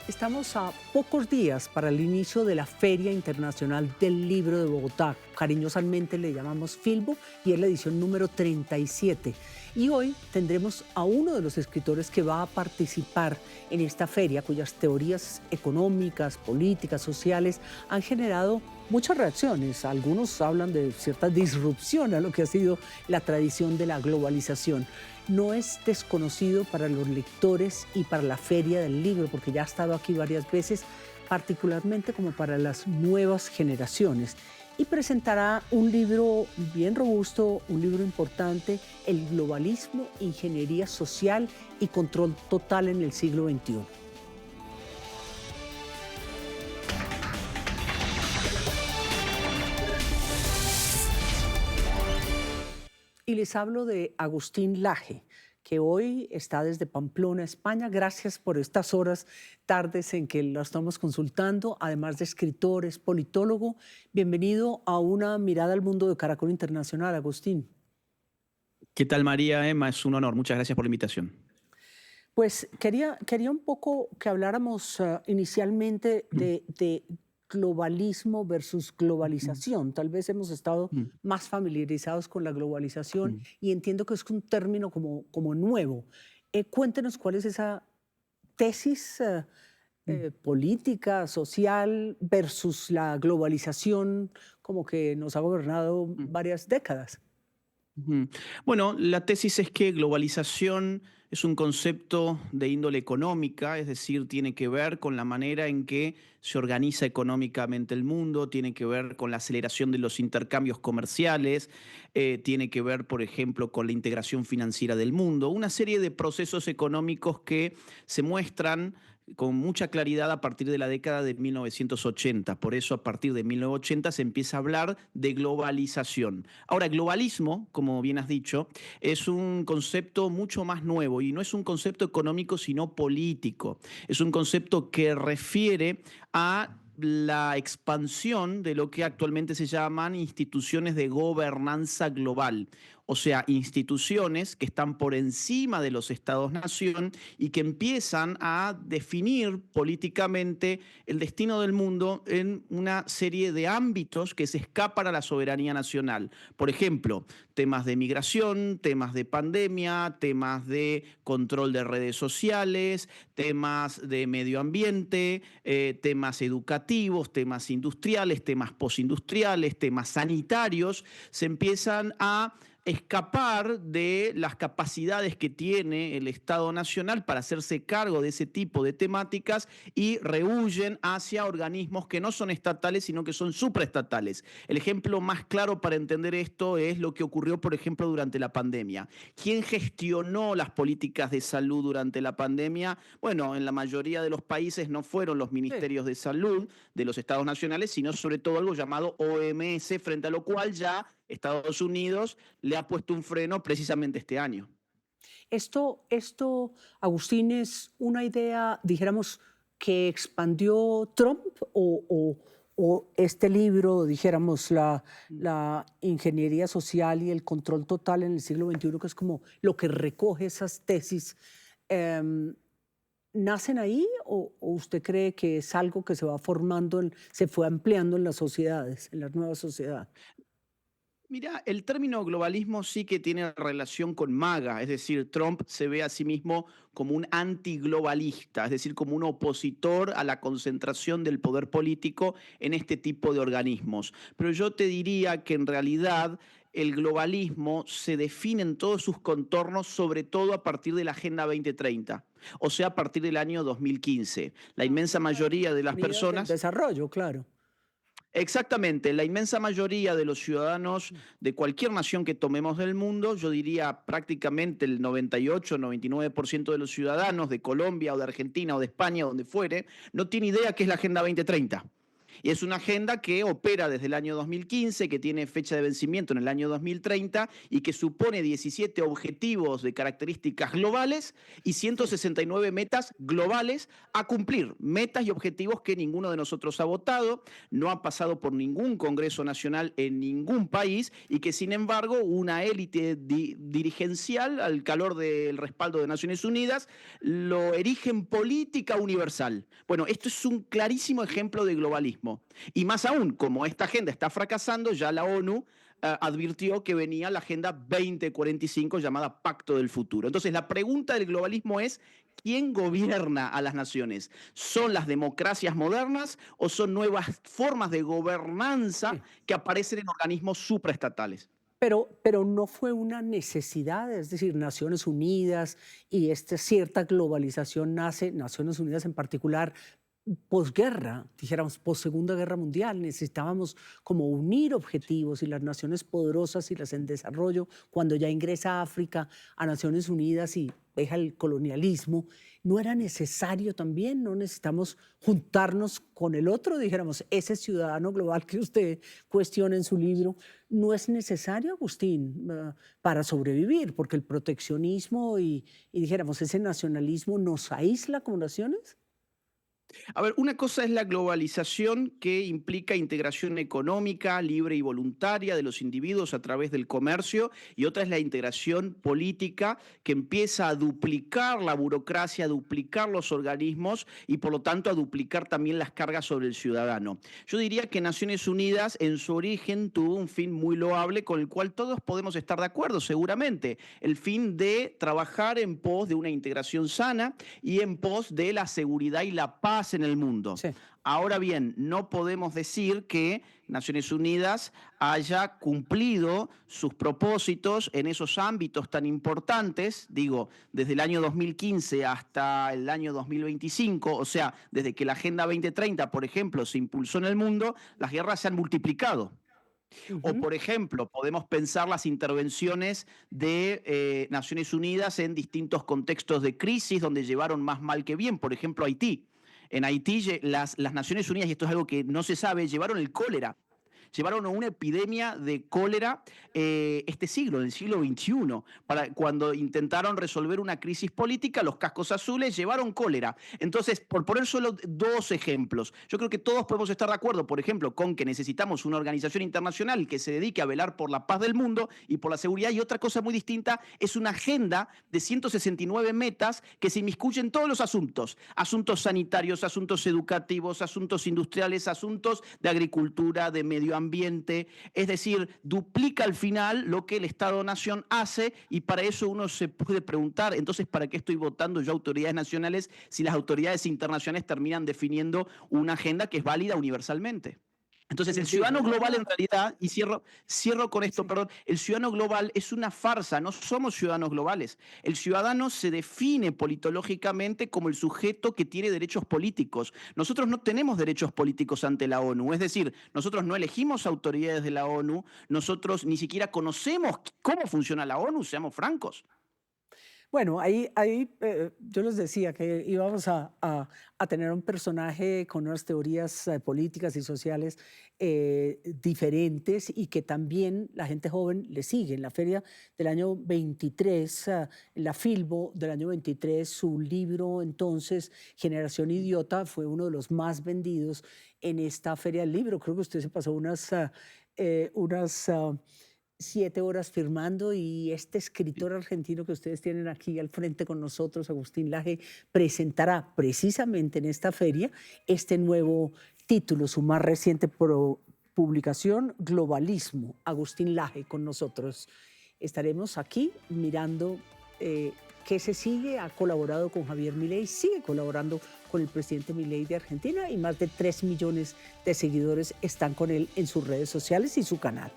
Estamos a pocos días para el inicio de la Feria Internacional del Libro de Bogotá. Cariñosamente le llamamos Filbo y es la edición número 37. Y hoy tendremos a uno de los escritores que va a participar en esta feria, cuyas teorías económicas, políticas, sociales han generado muchas reacciones. Algunos hablan de cierta disrupción a lo que ha sido la tradición de la globalización. No es desconocido para los lectores y para la Feria del Libro, porque ya ha estado aquí varias veces, particularmente como para las nuevas generaciones. Y presentará un libro bien robusto, un libro importante, El globalismo, ingeniería social y control total en el siglo XXI. Y les hablo de Agustín Laje, que hoy está desde Pamplona, España. Gracias por estas horas, tardes en que lo estamos consultando, además de escritor, es politólogo. Bienvenido a una mirada al mundo de Caracol Internacional, Agustín. ¿Qué tal, María Emma? Es un honor. Muchas gracias por la invitación. Pues quería un poco que habláramos inicialmente de globalismo versus globalización. Tal vez hemos estado más familiarizados con la globalización y entiendo que es un término como nuevo. Cuéntenos cuál es esa tesis política, social versus la globalización como que nos ha gobernado varias décadas. Ujú. Bueno, la tesis es que globalización es un concepto de índole económica, es decir, tiene que ver con la manera en que se organiza económicamente el mundo, tiene que ver con la aceleración de los intercambios comerciales, tiene que ver, por ejemplo, con la integración financiera del mundo, una serie de procesos económicos que se muestran con mucha claridad a partir de la década de 1980. Por eso, a partir de 1980 se empieza a hablar de globalización. Ahora, globalismo, como bien has dicho, es un concepto mucho más nuevo y no es un concepto económico, sino político. Es un concepto que refiere a la expansión de lo que actualmente se llaman instituciones de gobernanza global, o sea, instituciones que están por encima de los estados-nación y que empiezan a definir políticamente el destino del mundo en una serie de ámbitos que se escapan a la soberanía nacional. Por ejemplo, temas de migración, temas de pandemia, temas de control de redes sociales, temas de medio ambiente, temas educativos, temas industriales, temas postindustriales, temas sanitarios, se empiezan a escapar de las capacidades que tiene el Estado Nacional para hacerse cargo de ese tipo de temáticas y rehuyen hacia organismos que no son estatales, sino que son supraestatales. El ejemplo más claro para entender esto es lo que ocurrió, por ejemplo, durante la pandemia. ¿Quién gestionó las políticas de salud durante la pandemia? Bueno, en la mayoría de los países no fueron los Sí. ministerios de salud de los estados nacionales, sino sobre todo algo llamado OMS, frente a lo cual ya Estados Unidos le ha puesto un freno precisamente este año. Esto, Agustín, es una idea, dijéramos, que expandió Trump o este libro, dijéramos, la ingeniería social y el control total en el siglo XXI, que es como lo que recoge esas tesis, em, ¿nacen ahí o usted cree que es algo que se va formando, se fue ampliando en las sociedades, en las nuevas sociedades? Mira, el término globalismo sí que tiene relación con MAGA, es decir, Trump se ve a sí mismo como un antiglobalista, es decir, como un opositor a la concentración del poder político en este tipo de organismos. Pero yo te diría que en realidad el globalismo se define en todos sus contornos, sobre todo a partir de la Agenda 2030, o sea, a partir del año 2015. La inmensa mayoría de las Unidas del personas. desarrollo, claro. Exactamente, la inmensa mayoría de los ciudadanos de cualquier nación que tomemos del mundo, yo diría prácticamente el 98-99% de los ciudadanos de Colombia o de Argentina o de España, donde fuere, no tiene idea qué es la Agenda 2030. Y es una agenda que opera desde el año 2015, que tiene fecha de vencimiento en el año 2030 y que supone 17 objetivos de características globales y Sí. 169 metas globales a cumplir. Metas y objetivos que ninguno de nosotros ha votado, no han pasado por ningún Congreso Nacional en ningún país y que sin embargo una élite dirigencial al calor del respaldo de Naciones Unidas lo erige en política universal. Bueno, esto es un clarísimo ejemplo de globalismo. Y más aún, como esta agenda está fracasando, ya la ONU advirtió que venía la Agenda 2045 llamada Pacto del Futuro. Entonces, la pregunta del globalismo es, ¿quién gobierna a las naciones? ¿Son las democracias modernas o son nuevas formas de gobernanza Sí. que aparecen en organismos supraestatales? Pero no fue una necesidad, es decir, Naciones Unidas y esta cierta globalización nace, Naciones Unidas en particular, posguerra, dijéramos, post-Segunda Guerra Mundial. Necesitábamos como unir objetivos y las naciones poderosas y las en desarrollo, cuando ya ingresa África a Naciones Unidas y deja el colonialismo, ¿no era necesario también? ¿No necesitamos juntarnos con el otro? Dijéramos, ese ciudadano global que usted cuestiona en su libro, ¿no es necesario, Agustín, para sobrevivir? Porque el proteccionismo y dijéramos, ese nacionalismo nos aísla como naciones. A ver, una cosa es la globalización que implica integración económica, libre y voluntaria de los individuos a través del comercio, y otra es la integración política que empieza a duplicar la burocracia, a duplicar los organismos y por lo tanto a duplicar también las cargas sobre el ciudadano. Yo diría que Naciones Unidas en su origen tuvo un fin muy loable con el cual todos podemos estar de acuerdo seguramente, el fin de trabajar en pos de una integración sana y en pos de la seguridad y la paz en el mundo. Sí. Ahora bien, no podemos decir que Naciones Unidas haya cumplido sus propósitos en esos ámbitos tan importantes, digo, desde el año 2015 hasta el año 2025, o sea, desde que la Agenda 2030, por ejemplo, se impulsó en el mundo, las guerras se han multiplicado. O, Ujú. por ejemplo, podemos pensar las intervenciones de Naciones Unidas en distintos contextos de crisis donde llevaron más mal que bien. Por ejemplo, Haití. En Haití las Naciones Unidas, y esto es algo que no se sabe, llevaron el cólera. Llevaron a una epidemia de cólera este siglo, en el siglo XXI. Cuando intentaron resolver una crisis política, los cascos azules llevaron cólera. Entonces, por poner solo dos ejemplos, yo creo que todos podemos estar de acuerdo, por ejemplo, con que necesitamos una organización internacional que se dedique a velar por la paz del mundo y por la seguridad. Y otra cosa muy distinta es una agenda de 169 metas que se inmiscuyen en todos los asuntos. Asuntos sanitarios, asuntos educativos, asuntos industriales, asuntos de agricultura, de medio ambiente. Es decir, duplica al final lo que el Estado-Nación hace y para eso uno se puede preguntar, entonces, ¿para qué estoy votando yo autoridades nacionales si las autoridades internacionales terminan definiendo una agenda que es válida universalmente? Entonces, el ciudadano global en Dijera, realidad, y cierro con esto, sí. perdón, el ciudadano global es una farsa, no somos ciudadanos globales. El ciudadano se define politológicamente como el sujeto que tiene derechos políticos. Nosotros no tenemos derechos políticos ante la ONU, es decir, nosotros no elegimos autoridades de la ONU, nosotros ni siquiera conocemos cómo funciona la ONU, seamos francos. Bueno, ahí yo les decía que íbamos a tener un personaje con unas teorías políticas y sociales diferentes y que también la gente joven le sigue. En la feria del año 23, la Filbo del año 23, su libro entonces, Generación Idiota, fue uno de los más vendidos en esta feria del libro. Creo que usted se pasó unas 7 horas firmando y este escritor argentino que ustedes tienen aquí al frente con nosotros, Agustín Laje, presentará precisamente en esta feria este nuevo título, su más reciente publicación, Globalismo. Agustín Laje con nosotros. Estaremos aquí mirando qué se sigue. Ha colaborado con Javier Milei, sigue colaborando con el presidente Milei de Argentina y más de 3 millones de seguidores están con él en sus redes sociales y su canal.